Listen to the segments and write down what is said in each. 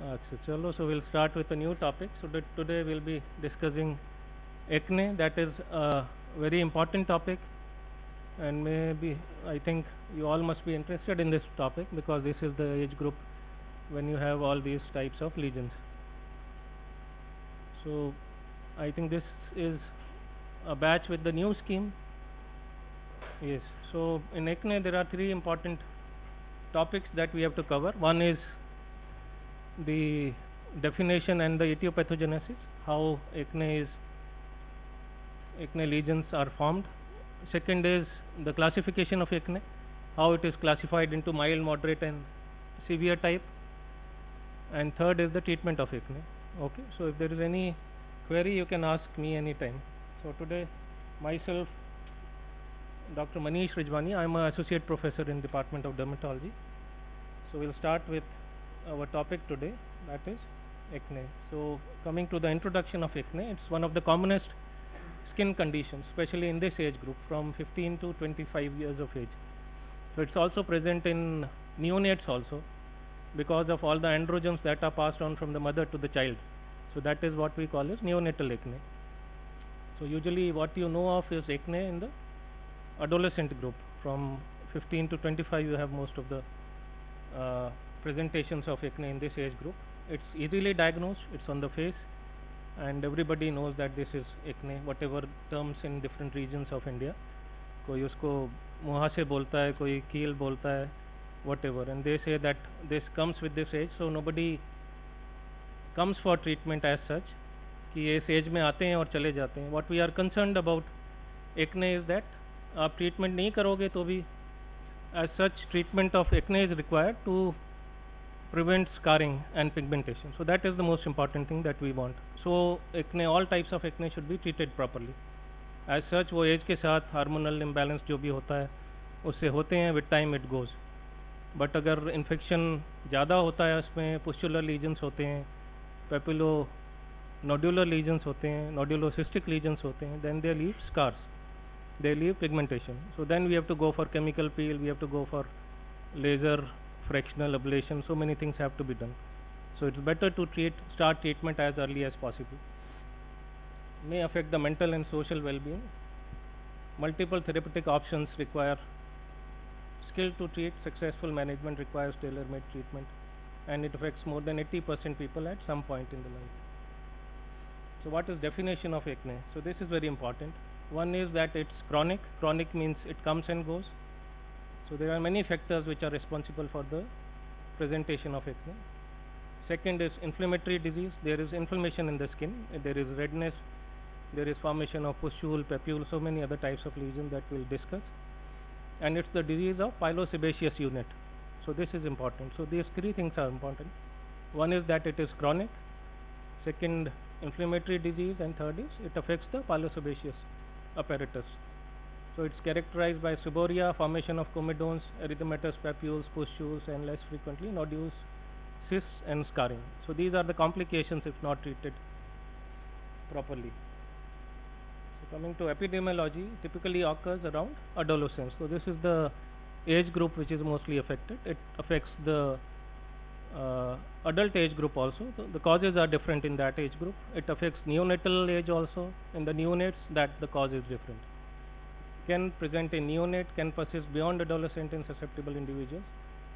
So we'll start with a new topic. So today we'll be discussing acne. That is a very important topic, and maybe I think you all must be interested in this topic because this is the age group when you have all these types of lesions. So I think this is a batch with the new scheme. Yes. So in acne there are three important topics that we have to cover. One is the definition and the etiopathogenesis, how acne lesions are formed. Second is the classification of acne, how it is classified into mild, moderate and severe type. And third is the treatment of acne. Okay, so if there is any query you can ask me anytime. So today myself, Dr. Manish Rijwani, I am an associate professor in Department of Dermatology. So we'll start with our topic today, that is acne. So coming to the introduction of acne, it's one of the commonest skin conditions, especially in this age group from 15 to 25 years of age. So it's also present in neonates also because of all the androgens that are passed on from the mother to the child. So that is what we call as neonatal acne. So usually what you know of is acne in the adolescent group. From 15 to 25 you have most of the presentations of acne in this age group. It's easily diagnosed, it's on the face, and everybody knows that this is acne, whatever terms in different regions of India. कोई उसको मुहासे बोलता है, कोई कील बोलता है, whatever, and they say that this comes with this age. So nobody comes for treatment as such कि ये इस एज में आते हैं और चले जाते हैं. What we are concerned about acne is that आप ट्रीटमेंट नहीं करोगे तो भी as such treatment of acne is required to prevent scarring and pigmentation. So that is the most important thing that we want. So acne, all types of acne should be treated properly. As such वो as के साथ hormonal imbalance जो भी होता है उससे होते हैं, with time it goes. But अगर इन्फेक्शन ज़्यादा होता है उसमें पुस्चुलर लीजन्स होते हैं, पेपिलो नोडुलर लीजन्स होते हैं, नोडुलोसिस्टिक लीजन्स होते हैं, then they leave scars, they leave pigmentation. So then we have to go for chemical peel, we have to go for laser fractional ablation. So many things have to be done. So it's better to start treatment as early as possible. May affect the mental and social well-being. Multiple therapeutic options require skill to treat. Successful management requires tailor-made treatment, and it affects more than 80% people at some point in the life. So what is definition of acne? So this is very important. One is that it's chronic. Chronic means it comes and goes. So there are many factors which are responsible for the presentation of acne. Second is inflammatory disease. There is inflammation in the skin. There is redness. There is formation of pustule, papule, so many other types of lesions that we'll discuss. And it's the disease of pilosebaceous unit. So this is important. So these three things are important. One is that it is chronic. Second, inflammatory disease, and third is it affects the pilosebaceous apparatus. So it's characterized by seborrhea, formation of comedones, erythematous papules, pustules, and less frequently nodules, cysts, and scarring. So these are the complications if not treated properly. So coming to epidemiology, typically occurs around adolescence. So this is the age group which is mostly affected. It affects the adult age group also. So the causes are different in that age group. It affects neonatal age also. In the neonates, that the cause is different. Can present in neonate, can persist beyond adolescent in susceptible individuals.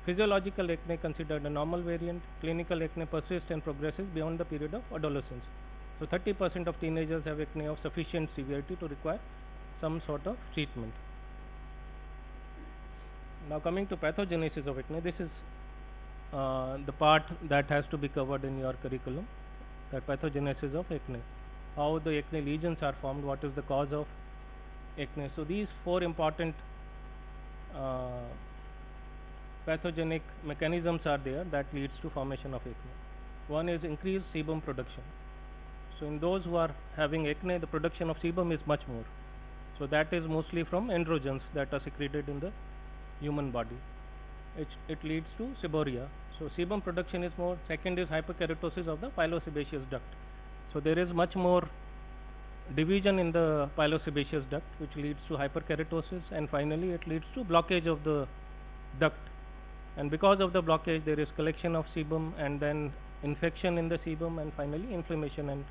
Physiological acne considered a normal variant. Clinical acne persists and progresses beyond the period of adolescence. So 30% of teenagers have acne of sufficient severity to require some sort of treatment. Now coming to pathogenesis of acne, this is the part that has to be covered in your curriculum, that pathogenesis of acne, how the acne lesions are formed, what is the cause of acne. So these four important pathogenic mechanisms are there that leads to formation of acne. One is increased sebum production. So in those who are having acne, the production of sebum is much more. So that is mostly from androgens that are secreted in the human body. It leads to seborrhea. So sebum production is more. Second is hyperkeratosis of the pilosebaceous duct. So there is much more division in the pilosebaceous duct, which leads to hyperkeratosis, and finally it leads to blockage of the duct and because of the blockage there is collection of sebum and then infection in the sebum and finally inflammation and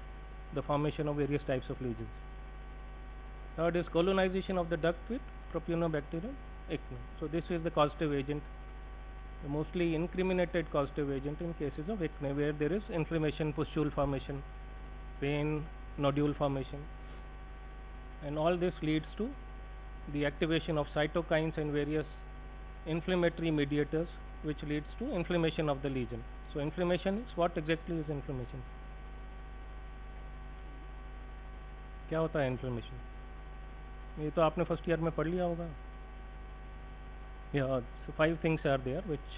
the formation of various types of lesions. Third is colonization of the duct with propionobacterium acne. So this is the causative agent, the mostly incriminated causative agent in cases of acne where there is inflammation, pustule formation, pain, nodule formation, and all this leads to the activation of cytokines and various inflammatory mediators which leads to inflammation of the lesion. So inflammation is, what exactly is inflammation? क्या होता है inflammation? ये तो आपने first year में पढ़ लिया होगा. Yeah, so 5 things are there which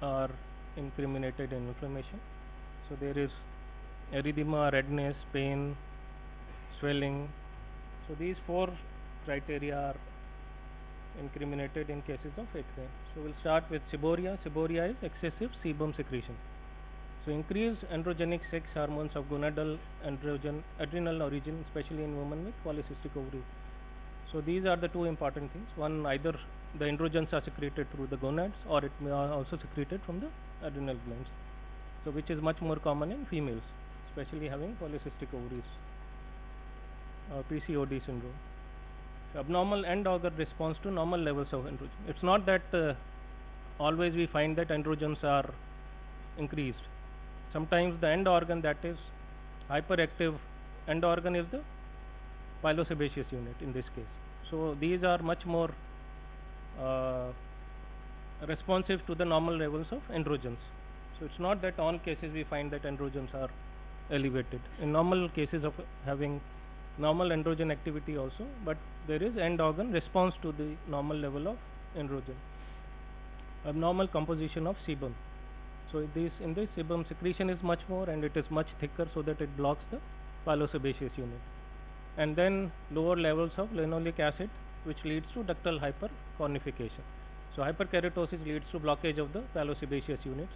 are incriminated in inflammation. So there is erythema, redness, pain, swelling. So these 4 criteria are incriminated in cases of acne. So we'll start with seborrhea. Seborrhea is excessive sebum secretion. So increased androgenic sex hormones of gonadal adrenal origin, especially in women with polycystic ovaries. So these are the 2 important things. One, either the androgens are secreted through the gonads or it may also secreted from the adrenal glands. So which is much more common in females, especially having polycystic ovaries or PCOD syndrome. So abnormal end organ response to normal levels of androgen. It's not that always we find that androgens are increased. Sometimes the end organ that is hyperactive end organ is the pilosebaceous unit in this case. So these are much more responsive to the normal levels of androgens. So it's not that all cases we find that androgens are elevated. In normal cases of having normal androgen activity also, but there is end organ response to the normal level of androgen. Abnormal composition of sebum. So in this sebum secretion is much more and it is much thicker so that it blocks the pilosebaceous unit. And then lower levels of linoleic acid which leads to ductal hypercornification. So hyperkeratosis leads to blockage of the pilosebaceous units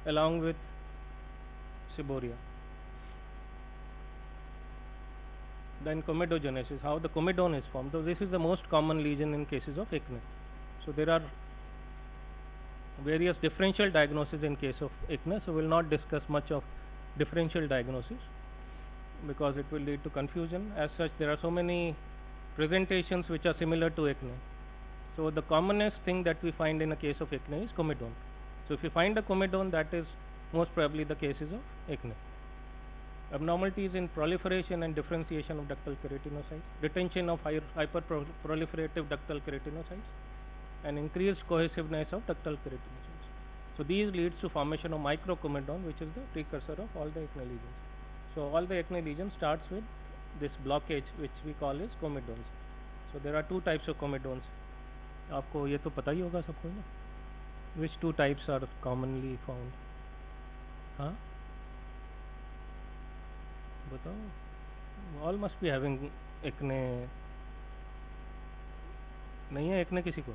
along with seborrhea. Then comedogenesis, how the comedone is formed. So this is the most common lesion in cases of acne. So there are various differential diagnoses in case of acne. So we will not discuss much of differential diagnosis because it will lead to confusion. As such, there are so many presentations which are similar to acne. So the commonest thing that we find in a case of acne is comedone. So if you find a comedone, that is most probably the cases of acne. Abnormalities in proliferation and differentiation of ductal keratinocytes, retention of hyperproliferative ductal keratinocytes, and increased cohesiveness of ductal keratinocytes. So these leads to formation of microcomedone, which is the precursor of all the acne lesions. So all the acne lesions starts with this blockage, which we call as comedones. So there are 2 types of comedones. आपको ये तो पता ही होगा सबको ना? Which 2 types are commonly found? हाँ? बताओ. All must be having acne. नहीं है acne किसी को?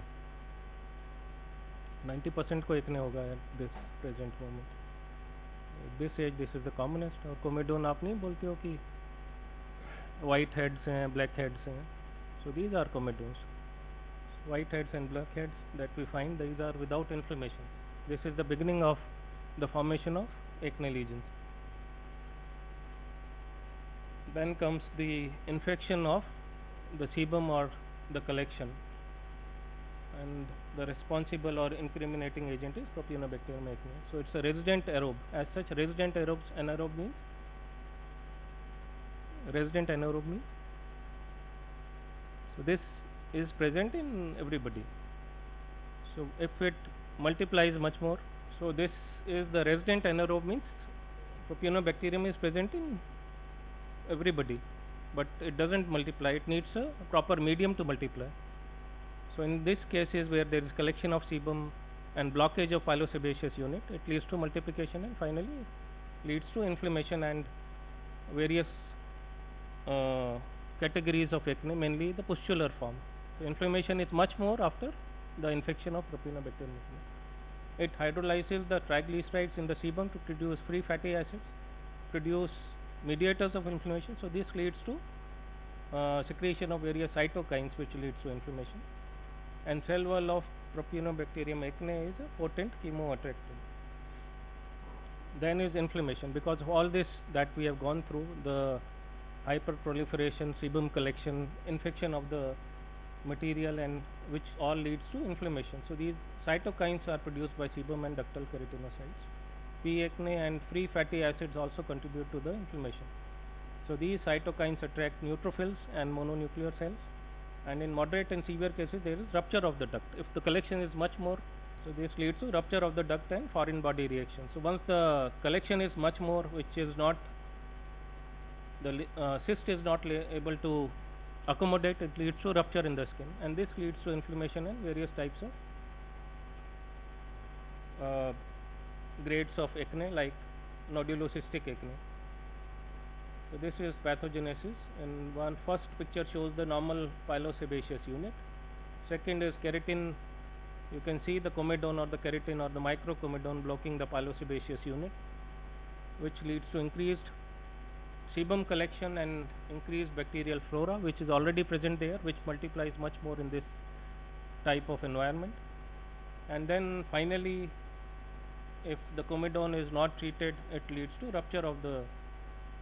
90% को acne होगा at this present moment. This age, this is the commonest. और comedone आप नहीं बोलते हो कि white heads हैं, black heads हैं. So these are comedones. White heads and black heads that we find, these are without inflammation. This is the beginning of the formation of acne lesions. Then comes the infection of the sebum or the collection, and the responsible or incriminating agent is propionobacterium acne. So it's a resident aerobe. As such, resident aerobes, anaerobe means resident anaerobe means. So this is present in everybody. So if it multiplies much more, so this is the resident anaerobe means propionobacterium is present in everybody, but it doesn't multiply. It needs a proper medium to multiply. So in this cases where there is collection of sebum and blockage of pilosebaceous unit, it leads to multiplication and finally leads to inflammation and various categories of acne, mainly the pustular form. So inflammation is much more after the infection of propionobacterium acne. It hydrolyzes the triglycerides in the sebum to produce free fatty acids, produce mediators of inflammation. So this leads to secretion of various cytokines which leads to inflammation, and cell wall of Propionibacterium acne is a potent chemoattractant. Then is inflammation, because of all this that we have gone through, the hyperproliferation, sebum collection, infection of the material, and which all leads to inflammation. So these cytokines are produced by sebum and ductal keratinocytes. P. acne and free fatty acids also contribute to the inflammation. So these cytokines attract neutrophils and mononuclear cells, and in moderate and severe cases there is rupture of the duct. If the collection is much more, so this leads to rupture of the duct and foreign body reaction. So once the collection is much more, which is not, the cyst is not able to accommodate, it leads to rupture in the skin, and this leads to inflammation and various types of grades of acne, like nodulocystic acne. So this is pathogenesis, and one first picture shows the normal pilosebaceous unit. Second is keratin. You can see the comedone or the keratin or the microcomedone blocking the pilosebaceous unit, which leads to increased sebum collection and increased bacterial flora, which is already present there, which multiplies much more in this type of environment. And then finally, if the comedone is not treated, it leads to rupture of the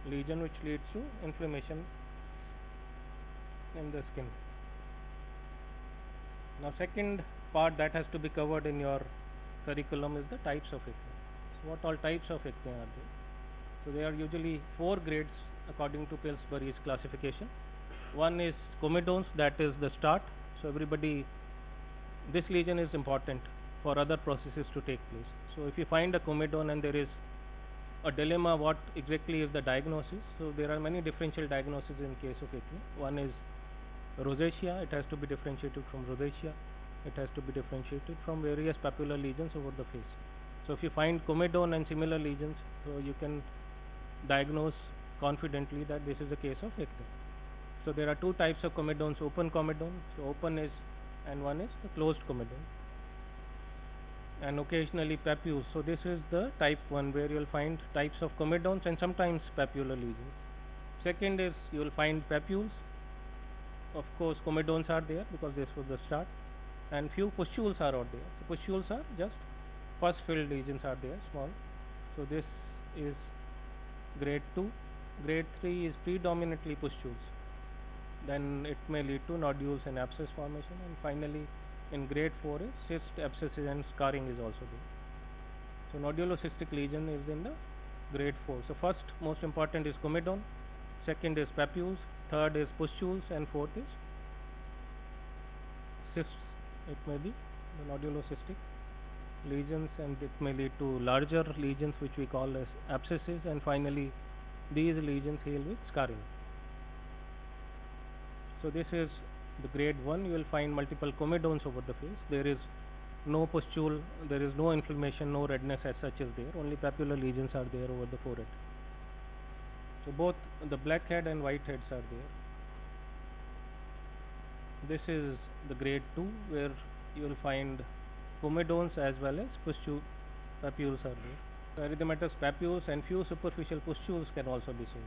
lesion, which leads to inflammation in the skin. Now second part that has to be covered in your curriculum is the types of acne. So what all types of acne are there? So there are usually 4 grades according to Pillsbury's classification. One is comedones, that is the start. So everybody, this lesion is important for other processes to take place. So if you find a comedone and there is a dilemma, what exactly is the diagnosis? So there are many differential diagnoses in case of acne. One is rosacea, it has to be differentiated from rosacea. It has to be differentiated from various papular lesions over the face. So if you find comedone and similar lesions, so you can diagnose confidently that this is a case of acne. So there are 2 types of comedones: open comedone, so open is, and one is the closed comedone, and occasionally papules. So this is the type 1, where you will find types of comedones and sometimes papular lesions. Second is you will find papules. Of course comedones are there because this was the start, and few pustules are out there. So pustules are just pus filled lesions are there, small. So this is grade 2. Grade 3 is predominantly pustules. Then it may lead to nodules and abscess formation, and finally in grade 4 is cyst, abscesses, and scarring is also there. So nodulocystic lesion is in the grade 4. So first most important is comedone, second is papules, third is pustules, and fourth is cysts. It may be the nodulocystic lesions, and it may lead to larger lesions which we call as abscesses, and finally these lesions heal with scarring. So this is the grade 1. You will find multiple comedones over the face. There is no pustule, there is no inflammation, no redness as such is there, only papular lesions are there over the forehead. So both the black head and white heads are there. This is the grade 2, where you will find comedones as well as papules are there. So erythematous papules and few superficial pustules can also be seen.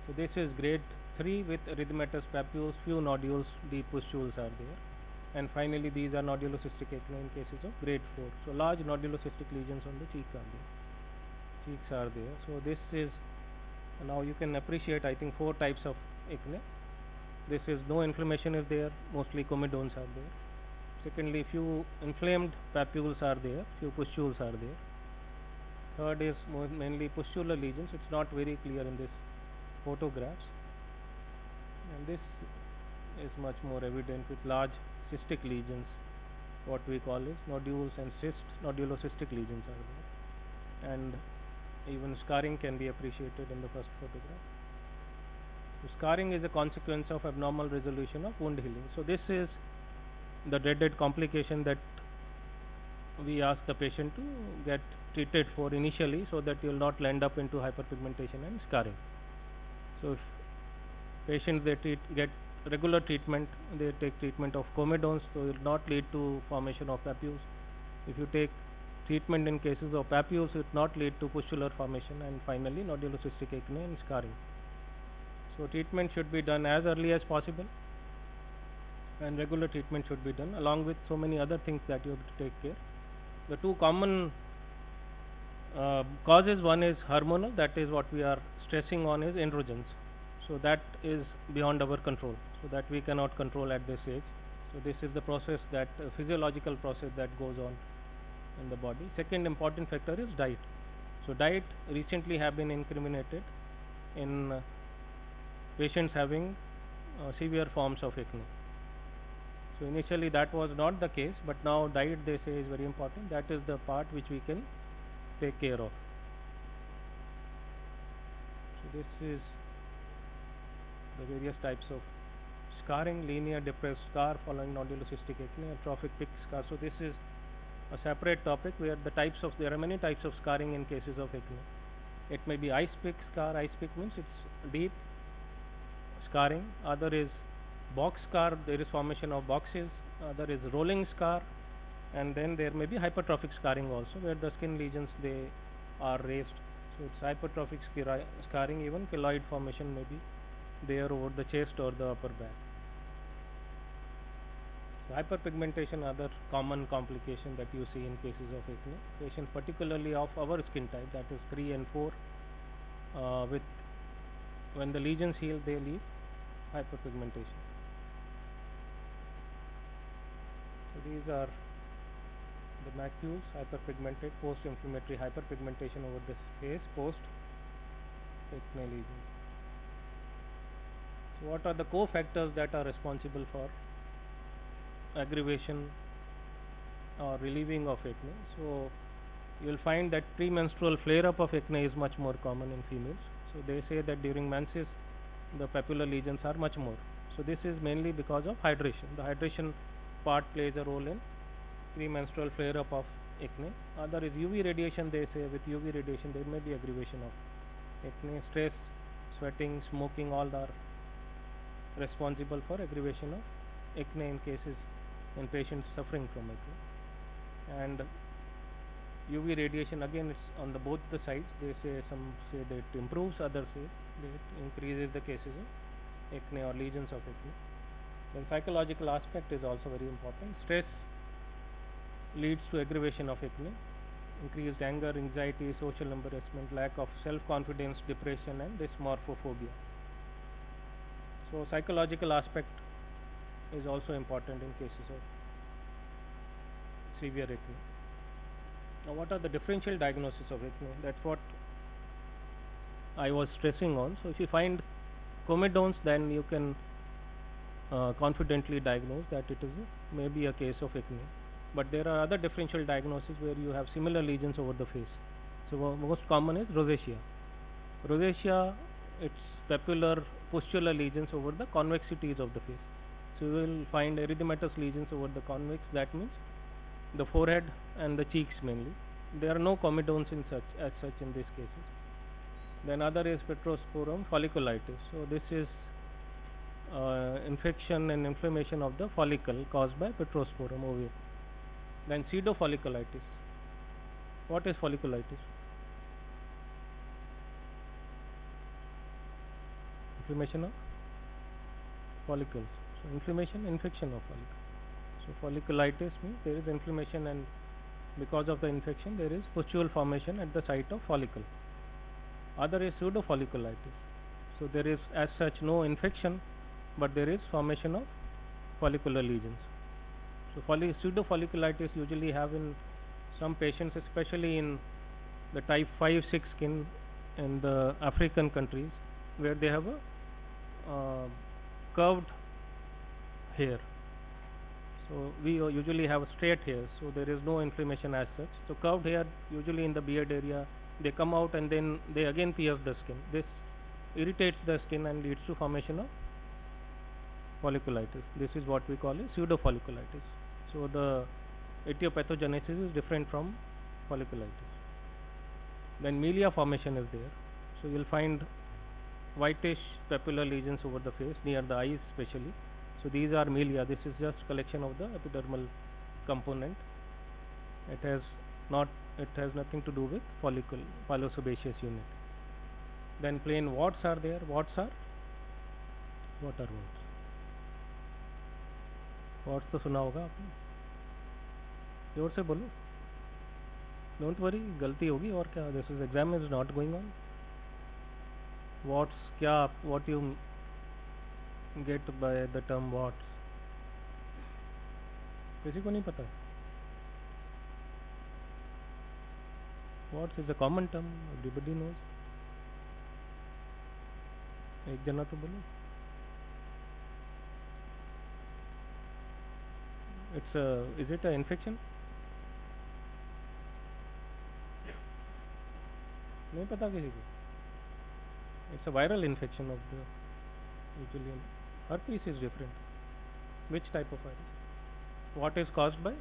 So this is grade 3 with erythematous papules, few nodules, deep pustules are there, and finally these are nodulocystic acne in cases of grade 4. So large nodulocystic lesions on the cheeks are there. So this is, now you can appreciate, I think, 4 types of acne. This is no inflammation is there, mostly comedones are there. Secondly, few inflamed papules are there, few pustules are there. Third is mainly pustular lesions. It's not very clear in this photographs, and this is much more evident with large cystic lesions. What we call is nodules and cysts, nodulocystic lesions are there, and even scarring can be appreciated in the first photograph. So scarring is a consequence of abnormal resolution of wound healing. So this is the dreaded complication that we ask the patient to get treated for initially, so that you will not end up into hyperpigmentation and scarring. So if patients get regular treatment, they take treatment of comedones, so it will not lead to formation of papules. If you take treatment in cases of papules, it will not lead to pustular formation, and finally nodulocystic acne and scarring. So treatment should be done as early as possible, and regular treatment should be done along with so many other things that you have to take care. The two common causes, one is hormonal, that is what we are stressing on, is androgens. So that is beyond our control, so that we cannot control at this age. So this is the process, that physiological process that goes on in the body. Second important factor is diet. So diet recently have been incriminated in patients having severe forms of acne. So initially that was not the case, but now diet, they say, is very important. That is the part which we can take care of. So this is the various types of scarring: linear depressed scar following nodulocystic acne, atrophic pick scar. So this is a separate topic where there are many types of scarring in cases of acne. It may be ice pick scar. Ice pick means it's deep scarring. Other is box scar, there is formation of boxes. Other is rolling scar, and then there may be hypertrophic scarring also, where the skin lesions, they are raised. So it's hypertrophic scarring. Even keloid formation may be there over the chest or the upper back. So hyperpigmentation, other common complication that you see in cases of acne. Patients, particularly of our skin type, that is 3 and 4, with when the lesions heal, they leave hyperpigmentation. So these are the macules, hyperpigmented, post-inflammatory hyperpigmentation over the face, post-acne lesions. So what are the cofactors that are responsible for aggravation or relieving of acne? So you will find that premenstrual flare-up of acne is much more common in females. So they say that during menses the papular lesions are much more. So this is mainly because of hydration. The hydration part plays a role in premenstrual flare-up of acne. Other is UV radiation. They say with UV radiation there may be aggravation of acne. Stress, sweating, smoking, all are responsible for aggravation of acne in cases in patients suffering from acne. And UV radiation, again, it's on the both the sides. They say, some say that it improves, others say that it increases the cases of acne or lesions of acne. Then psychological aspect is also very important. Stress leads to aggravation of acne. Increased anger, anxiety, social embarrassment, lack of self-confidence, depression, and dysmorphophobia. So psychological aspect is also important in cases of severe acne. Now, what are the differential diagnosis of acne? That's what I was stressing on. So if you find comedones, then you can confidently diagnose that it is maybe a case of acne. But there are other differential diagnoses where you have similar lesions over the face. So most common is rosacea. Rosacea, it's papular pustular lesions over the convexities of the face. So you will find erythematous lesions over the convex. That means the forehead and the cheeks mainly. There are no comedones in such in these cases. Then other is petrosporum folliculitis. So this is infection and inflammation of the follicle caused by petrosporum ovule. Then pseudofolliculitis. What is folliculitis? Inflammation of follicles. So inflammation, infection of follicles. So folliculitis means there is inflammation, and because of the infection there is pustule formation at the site of follicle. Other is pseudofolliculitis. So there is as such no infection, but there is formation of follicular lesions. So pseudofolliculitis usually have in some patients, especially in the type 5-6 skin in the African countries, where they have a curved hair. So we usually have straight hair, so there is no inflammation as such. So curved hair, usually in the beard area, they come out and then they again pierce the skin. This irritates the skin and leads to formation of folliculitis. This is what we call a pseudofolliculitis. So the etiopathogenesis is different from folliculitis. Then melia formation is there. So you will find whitish papular lesions over the face, near the eyes especially. So these are melia. This is just collection of the epidermal component. It has nothing to do with follicle, pilosebaceous unit. Then plain warts are there. What are warts? What's तो सुना होगा आपने, जोर से बोलो, don't worry, गलती होगी और क्या, this is exam is not going on. What's क्या, what you get by the term what's, किसी को नहीं पता है? What's is a common term, everybody knows. एक जना तो बोलो। It's is it a infection? नहीं पता किसी को? It's a viral infection of the usually herpes is different. Which type of virus? What is caused by?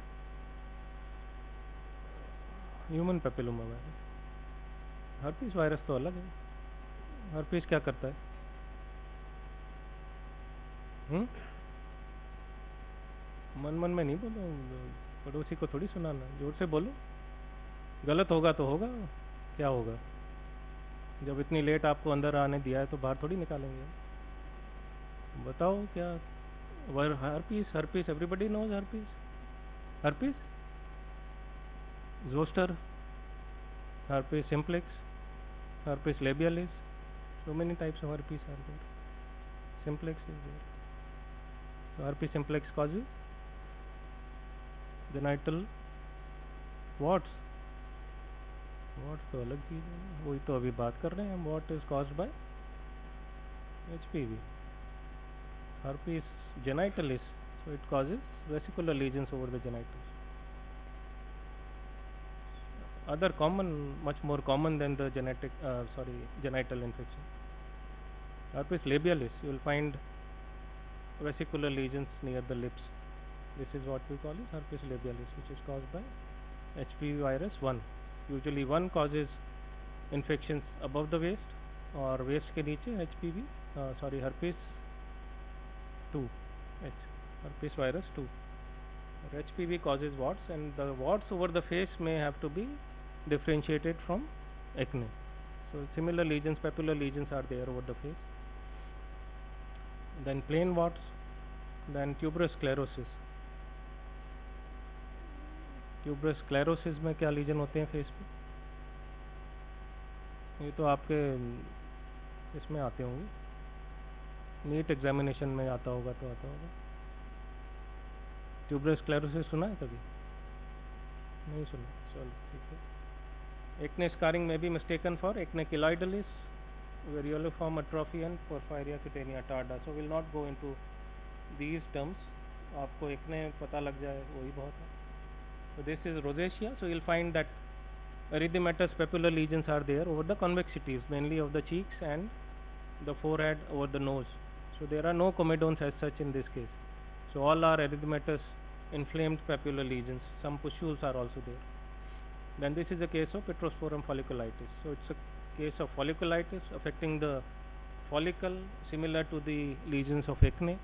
Human papilloma virus. herpes virus तो अलग है। herpes क्या करता है? हम्म, मन मन में नहीं बोलो, पड़ोसी को थोड़ी सुनाना, जोर से बोलो। गलत होगा तो होगा, क्या होगा? जब इतनी लेट आपको अंदर आने दिया है तो बाहर थोड़ी निकालेंगे। बताओ क्या? वर herpes, herpes everybody knows herpes. herpes zoster, herpes simplex, herpes labialis, so many types of herpes are there. Simplex is there. So herpes simplex causes genital warts. Warts तो अलग चीज़ है ना, वही तो अभी बात कर रहे हैं हम। What is caused by HPV? Herpes genitalis, so it causes vesicular lesions over the genitals. Other common, much more common than the genital infection. Herpes labialis, you will find vesicular lesions near the lips. This is what we call as herpes labialis, which is caused by HPV virus 1. Usually 1 causes infections above the waist और waist के नीचे herpes 2, herpes virus 2. HPV causes warts, and the warts over the face may have to be differentiated from acne. So similar lesions, papular lesions are there over the face. Then plain warts, then tuberous sclerosis. Tuberous sclerosis में क्या legion होते हैं face पे? ये तो आपके इसमें आते होंगे, नीट एग्जामिनेशन में आता होगा तो आता होगा। ट्यूबरस स्क्लेरोसिस सुना है कभी? नहीं सुना, चलो ठीक है। एक्ने स्कारिंग में भी mistaken for acne keloidalis, varioliform atrophy and porphyria cutanea tarda. So will not go into these terms, आपको एक्ने पता लग जाए वही बहुत है। So this is rosacea, so you'll find that erythematous papular lesions are there over the convexities, mainly of the cheeks and the forehead, over the nose. So there are no comedones as such in this case. So all are erythematous inflamed papular lesions. Some pustules are also there. Then this is a case of petrosporum folliculitis. So it's a case of folliculitis affecting the follicle, similar to the lesions of acne,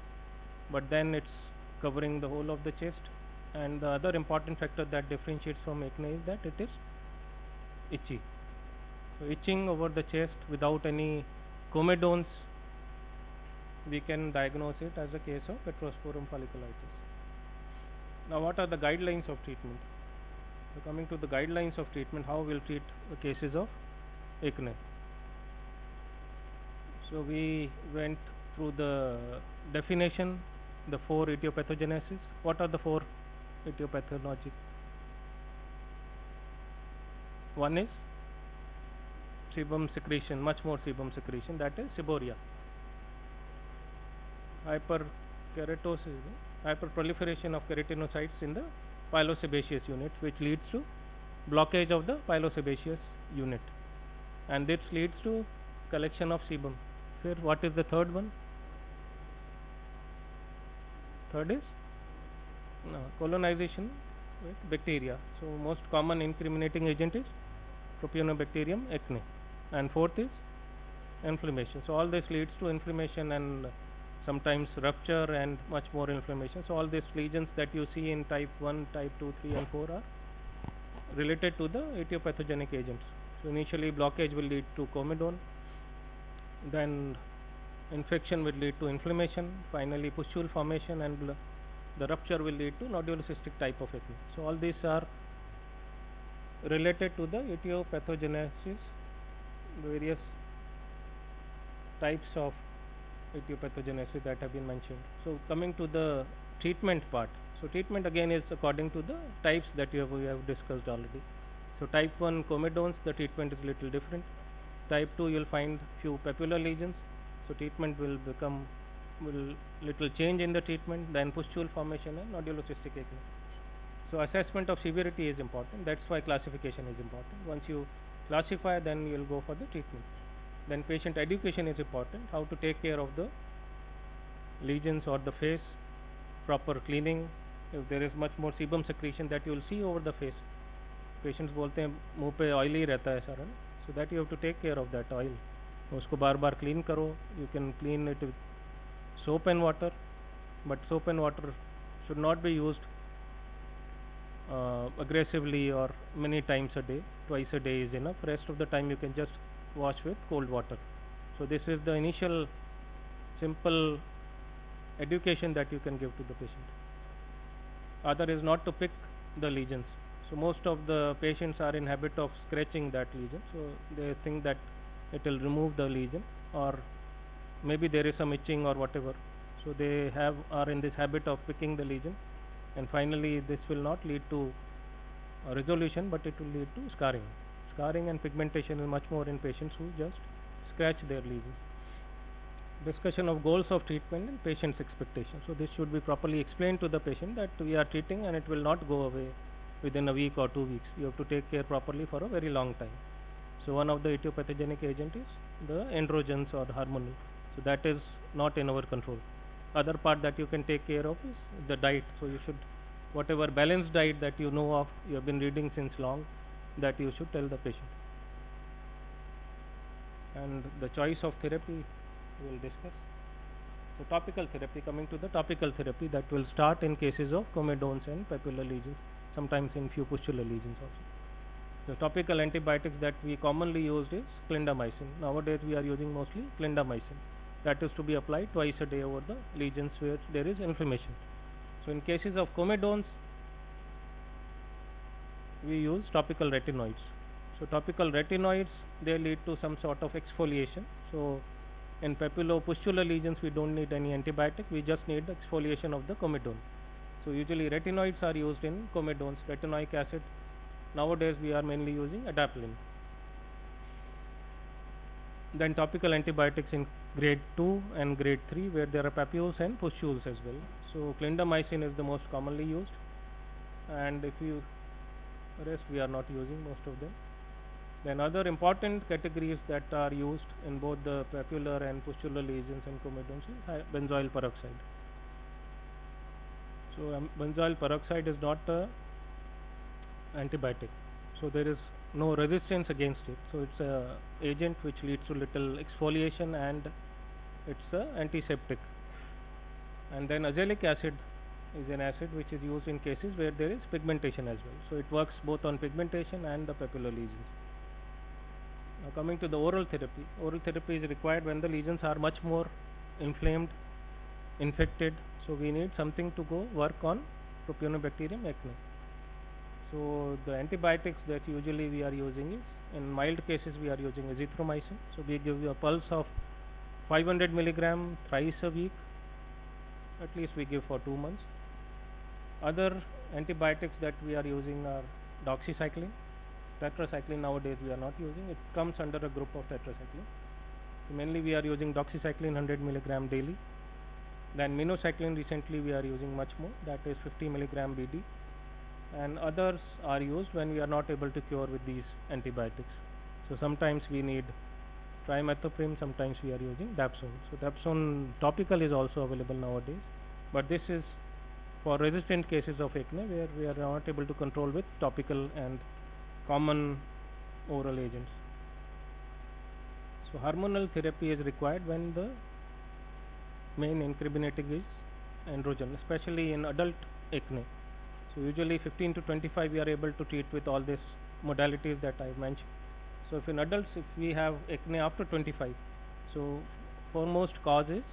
but then it's covering the whole of the chest. And the other important factor that differentiates from acne is that it is itchy. So itching over the chest without any comedones, we can diagnose it as a case of petrosporum folliculitis. Now what are the guidelines of treatment? So coming to the guidelines of treatment, how we'll treat the cases of acne. So we went through the definition, the 4 etiopathogenesis. What are the 4 etiopathology? One is sebum secretion, much more sebum secretion, that is seborrhea. Hyperkeratosis, hyperproliferation of keratinocytes in the pilosebaceous unit, which leads to blockage of the pilosebaceous unit, and this leads to collection of sebum. Here, what is the third one? Third is colonization with bacteria. So most common incriminating agent is Propionibacterium acne, and fourth is inflammation. So all this leads to inflammation and sometimes rupture and much more inflammation. So all these lesions that you see in type 1, type 2, 3 and 4 are related to the etiopathogenic agents. So initially blockage will lead to comedone, then infection will lead to inflammation, finally pustule formation and the rupture will lead to nodulocystic type of acne. So all these are related to the etiopathogenesis, various types of etiopathogenesis that have been mentioned. So coming to the treatment part. So treatment again is according to the types that we have discussed already. So type 1 comedones, the treatment is little different. Type 2 you will find few papular lesions. So treatment will little change in the treatment, then pustule formation and nodulocystic acne. So assessment of severity is important. That's why classification is important. Once you classify, then you will go for the treatment. Then patient education is important. How to take care of the lesions or the face, proper cleaning. If there is much more sebum secretion that you will see over the face. Patients बोलते हैं मुंह पे oily रहता है सारा, so that you have to take care of that oil. उसको बार बार clean करो. You can clean it with soap and water, but soap and water should not be used aggressively or many times a day. Twice a day is enough. Rest of the time you can just wash with cold water. So this is the initial simple education that you can give to the patient. Other is not to pick the lesions. So most of the patients are in habit of scratching that lesion. So they think that it will remove the lesion, or maybe there is some itching or whatever. So they are in this habit of picking the lesion, and finally this will not lead to a resolution, but it will lead to scarring. Scarring and pigmentation is much more in patients who just scratch their lesions. Discussion of goals of treatment and patient's expectations. So this should be properly explained to the patient that we are treating and it will not go away within a week or 2 weeks. You have to take care properly for a very long time. So one of the etiopathogenetic agent is the androgens or the hormonal. So that is not in our control. Other part that you can take care of is the diet. So you should, whatever balanced diet that you know of, you have been reading since long, that you should tell the patient. And the choice of therapy we will discuss. So topical therapy, coming to the topical therapy, that will start in cases of comedones and papular lesions, sometimes in few pustular lesions also. The topical antibiotics that we commonly used is clindamycin. Nowadays we are using mostly clindamycin. That is to be applied twice a day over the lesions where there is inflammation. So in cases of comedones, we use topical retinoids. So topical retinoids, they lead to some sort of exfoliation. So in papulopustular lesions, we don't need any antibiotic. We just need the exfoliation of the comedone. So usually retinoids are used in comedones. Retinoic acid. Nowadays we are mainly using adapalene. Then topical antibiotics in grade 2 and grade 3, where there are papules and pustules as well. So clindamycin is the most commonly used, and if you rest we are not using most of them. Then other important categories that are used in both the papular and pustular lesions and comedones is benzoyl peroxide. So benzoyl peroxide is not a antibiotic, so there is no resistance against it. So it's a agent which leads to little exfoliation and it's a antiseptic. And then azelaic acid is an acid which is used in cases where there is pigmentation as well. So it works both on pigmentation and the papular lesions. Now coming to the oral therapy. Oral therapy is required when the lesions are much more inflamed, infected. So we need something to go work on Propionibacterium acne. So the antibiotics that usually we are using is, in mild cases we are using azithromycin. So we give you a pulse of 500 milligram thrice a week. At least we give for 2 months. Other antibiotics that we are using are doxycycline. Tetracycline nowadays we are not using. It comes under a group of tetracycline. So mainly we are using doxycycline 100 milligram daily. Then minocycline recently we are using much more. That is 50 milligram BD. And others are used when we are not able to cure with these antibiotics. So sometimes we need trimethoprim, sometimes we are using dapsone. So dapsone topical is also available nowadays, but this is for resistant cases of acne where we are not able to control with topical and common oral agents. So hormonal therapy is required when the main incriminating is androgen, especially in adult acne. So usually 15 to 25 we are able to treat with all these modalities that I mentioned. So if in adults, if we have acne after 25, so foremost cause is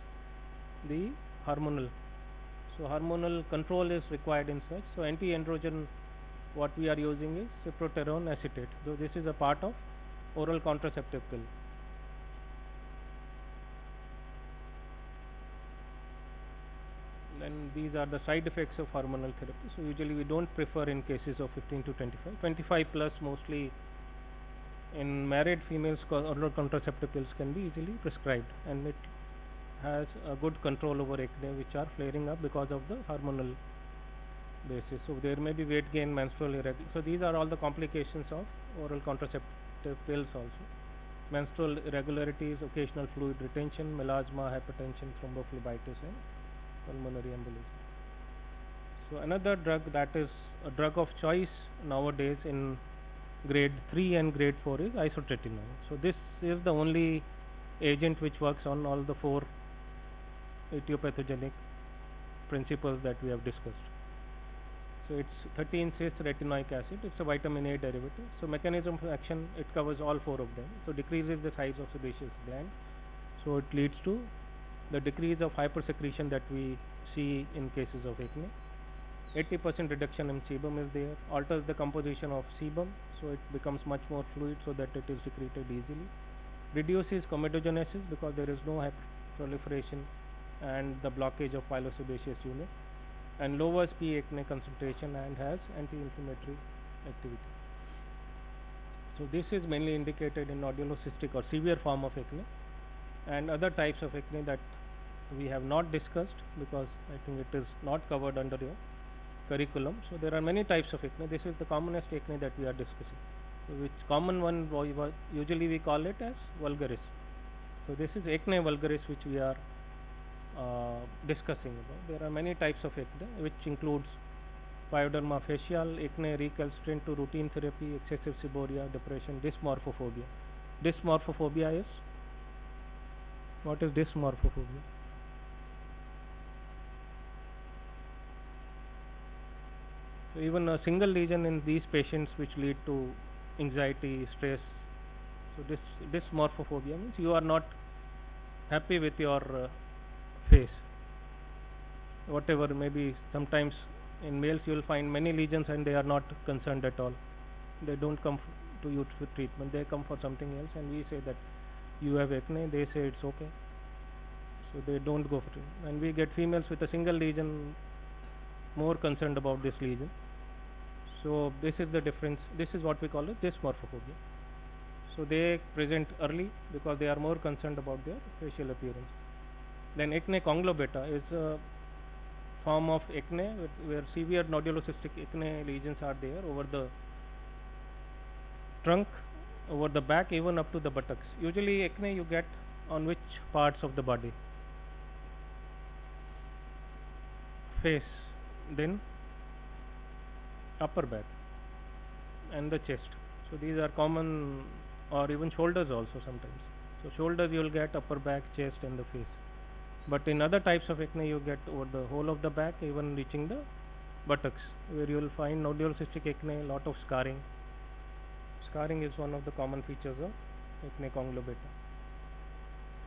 the hormonal. So hormonal control is required in such. So anti-androgen, what we are using is cyproterone acetate. So this is a part of oral contraceptive pill. Then these are the side effects of hormonal therapy. So usually we don't prefer in cases of 15 to 25. 25 plus mostly in married females, oral contraceptive pills can be easily prescribed, and it has a good control over acne which are flaring up because of the hormonal basis. So there may be weight gain, menstrual irregularity. So these are all the complications of oral contraceptive pills also. Menstrual irregularities, occasional fluid retention, melasma, hypertension, thrombophlebitis, and pulmonary embolism. So another drug that is a drug of choice nowadays in grade 3 and grade 4 is isotretinoin. So this is the only agent which works on all the four etiopathogenic principles that we have discussed. So it's 13-cis retinoic acid. It's a vitamin A derivative. So mechanism of action, it covers all four of them. So decreases the size of sebaceous gland. So it leads to the decrease of hypersecretion that we see in cases of acne. 80% reduction in sebum is there. Alters the composition of sebum, so it becomes much more fluid so that it is secreted easily. Reduces comedogenesis because there is no hyperproliferation and the blockage of pilosebaceous unit, and lowers P acne concentration and has anti-inflammatory activity. So this is mainly indicated in nodulocystic or severe form of acne, and other types of acne that we have not discussed because I think it is not covered under your curriculum. So there are many types of acne. This is the commonest acne that we are discussing. So which common one usually we call it as vulgaris. So this is acne vulgaris which we are discussing about. There are many types of acne which includes pyoderma facial, acne recalcitrant to routine therapy, excessive seborrhea, depression, dysmorphophobia. Dysmorphophobia is, what is dysmorphophobia? So even a single lesion in these patients which lead to anxiety, stress. So this dysmorphophobia means you are not happy with your face. Whatever, maybe sometimes in males you will find many lesions and they are not concerned at all. They don't come to you for treatment. They come for something else, and we say that you have acne. They say it's okay. So they don't go for it. And we get females with a single lesion more concerned about this lesion. So this is the difference. This is what we call it dysmorphophobia. So they present early because they are more concerned about their facial appearance. Then acne conglobata is a form of acne where severe nodulocystic acne lesions are there over the trunk, over the back, even up to the buttocks. Usually acne you get on which parts of the body? Face, then upper back and the chest. So these are common, or even shoulders also sometimes. So shoulders you will get, upper back, chest and the face. But in other types of acne you get over the whole of the back, even reaching the buttocks, where you will find nodulocystic acne, a lot of scarring. Scarring is one of the common features of acne conglobata.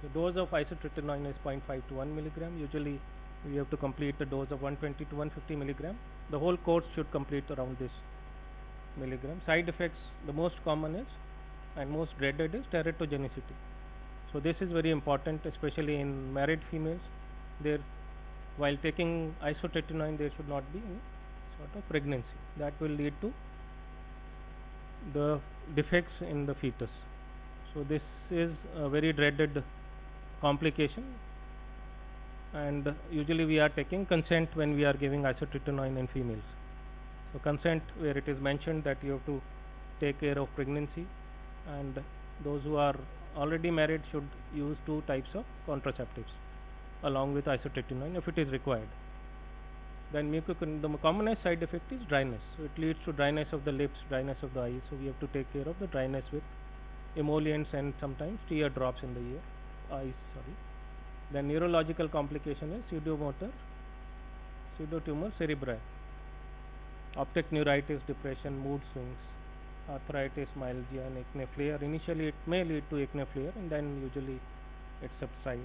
The dose of isotretinoin is 0.5 to 1 milligram. Usually we have to complete the dose of 120 to 150 milligram. The whole course should complete around this milligram. Side effects, the most common is and most dreaded is teratogenicity. So this is very important, especially in married females. There, while taking isotretinoin, there should not be any sort of pregnancy. That will lead to the defects in the fetus. So this is a very dreaded complication, and usually we are taking consent when we are giving isotretinoin in females. So consent, where it is mentioned that you have to take care of pregnancy, and those who are already married should use two types of contraceptives along with isotretinoin if it is required. Then the commonest side effect is dryness. So it leads to dryness of the lips, dryness of the eyes. So we have to take care of the dryness with emollients and sometimes tear drops in the eyes. Then neurological complication is pseudotumor cerebri, optic neuritis, depression, mood swings, arthritis, myalgia, and acne flare. Initially it may lead to acne flare and then usually it subsides.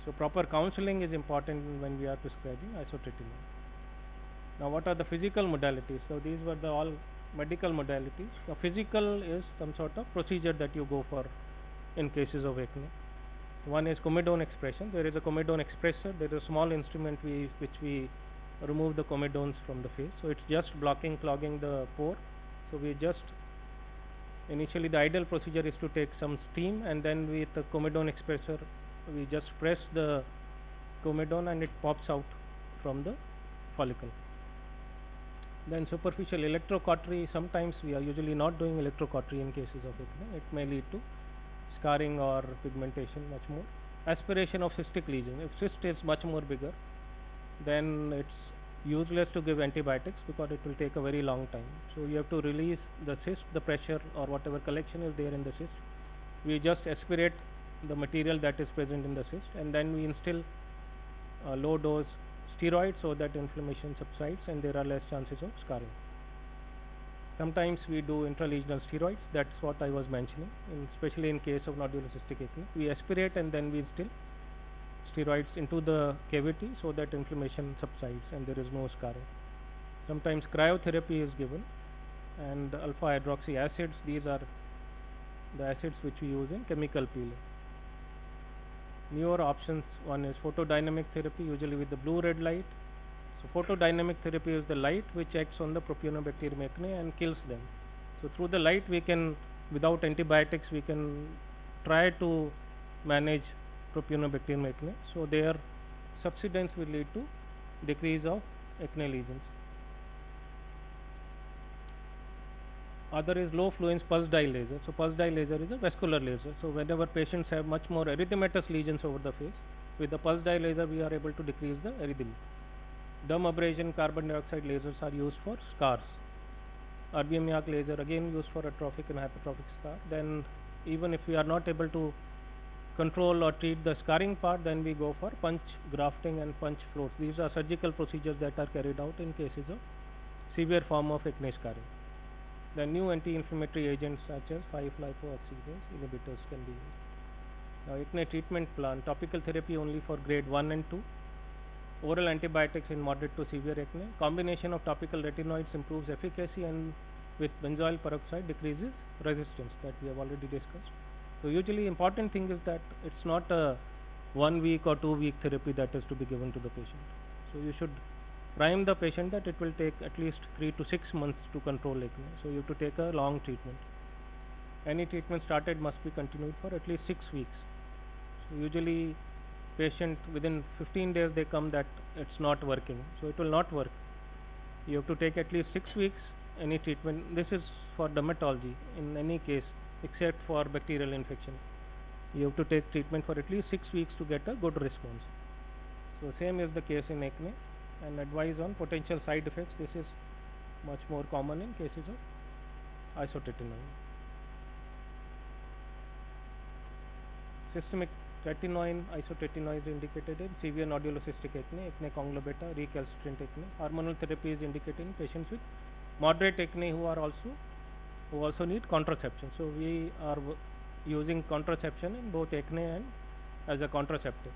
So proper counseling is important when we are prescribing isotretinoin. Now, what are the physical modalities? So these were the all medical modalities. The physical is some sort of procedure that you go for in cases of acne. One is comedone expression. There is a comedone expressor. There is a small instrument which we remove the comedones from the face. So it's just blocking, clogging the pore. So we just initially the ideal procedure is to take some steam, and then with the comedone expressor we just press the comedone and it pops out from the follicle. Then superficial electrocautery. Sometimes we are usually not doing electrocautery in cases of acne. It may lead to scarring or pigmentation much more. Aspiration of cystic lesion. If cyst is much more bigger, then it's useless to give antibiotics because it will take a very long time. So you have to release the cyst, the pressure or whatever collection is there in the cyst. We just aspirate the material that is present in the cyst, and then we instill low dose steroids so that inflammation subsides and there are less chances of scarring. Sometimes we do intralesional steroids. That's what I was mentioning, especially in case of nodular cystic acne. We aspirate and then we instill steroids into the cavity so that inflammation subsides and there is no scarring. Sometimes cryotherapy is given, and alpha hydroxy acids, these are the acids which we use in chemical peeling. Newer options, one is photodynamic therapy, usually with the blue red light. So photodynamic therapy is the light which acts on the propionibacterium acne and kills them. So through the light we can, without antibiotics, we can try to manage propionibacterium acne. So their subsidence will lead to decrease of acne lesions. Other is low fluence pulse dye laser. So pulse dye laser is a vascular laser. So whenever patients have much more erythematous lesions over the face, with the pulse dye laser we are able to decrease the erythema. Derm abrasion carbon dioxide lasers are used for scars. Arbium laser again used for atrophic and hypertrophic scar. Then even if we are not able to control or treat the scarring part, then we go for punch grafting and punch floats. These are surgical procedures that are carried out in cases of severe form of acne scarring. The new anti-inflammatory agents such as 5-lipoxygenase inhibitors can be used. Now, acne treatment plan: topical therapy only for grade 1 and 2, oral antibiotics in moderate to severe acne. Combination of topical retinoids improves efficacy, and with benzoyl peroxide decreases resistance, that we have already discussed. So usually important thing is that it's not a 1 week or 2 week therapy that is to be given to the patient. So you should prime the patient that it will take at least 3 to 6 months to control acne. So you have to take a long treatment. Any treatment started must be continued for at least 6 weeks. So usually patient within 15 days they come that it's not working. So it will not work. You have to take at least 6 weeks any treatment. This is for dermatology in any case except for bacterial infection. You have to take treatment for at least 6 weeks to get a good response. So same is the case in acne. And advise on potential side effects. This is much more common in cases of isotretinoin. Systemic tretinoin, isotretinoin is indicated in severe nodular cystic acne, acne conglobata, recalcitrant acne. Hormonal therapy is indicated in patients with moderate acne who also need contraception. So we are using contraception in both acne and as a contraceptive.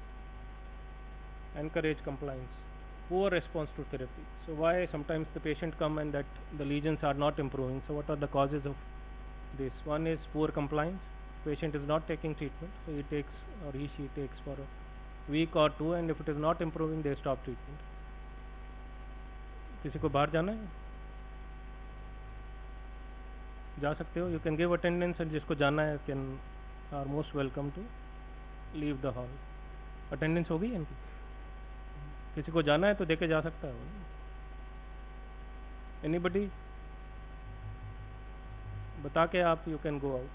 Encourage compliance. Poor response to therapy. So why sometimes the patient come and that the lesions are not improving? So what are the causes of this? One is poor compliance. Patient is not taking treatment, so he takes or she takes for a week or 2, and if it is not improving, they stop treatment. किसी को बाहर जाना है? जा सकते हो. You can give attendance, and जिसको जाना है can are most welcome to leave the hall. Attendance हो गई है इनकी? किसी को जाना है तो देके जा सकता है. Anybody? बता के आप you can go out.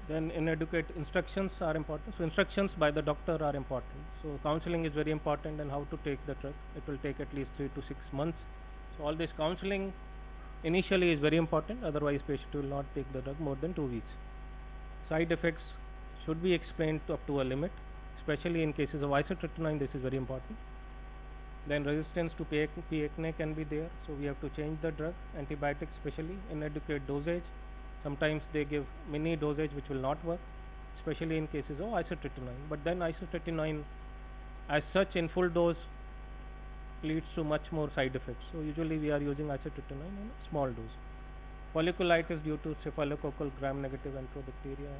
Then inadequate instructions are important. So instructions by the doctor are important. So counseling is very important, and how to take the drug. It will take at least 3 to 6 months. So all this counseling initially is very important. Otherwise, patient will not take the drug more than 2 weeks. Side effects should be explained up to a limit, especially in cases of isotretinoin. This is very important. Then resistance to acne can be there. So we have to change the drug. Antibiotics, especially inadequate dosage. Sometimes they give mini dosage which will not work. especially in cases of isotretinoin. But then isotretinoin as such in full dose leads to much more side effects. So usually we are using isotretinoin in a small dose. Folliculitis due to staphylococcal gram-negative enterobacteria.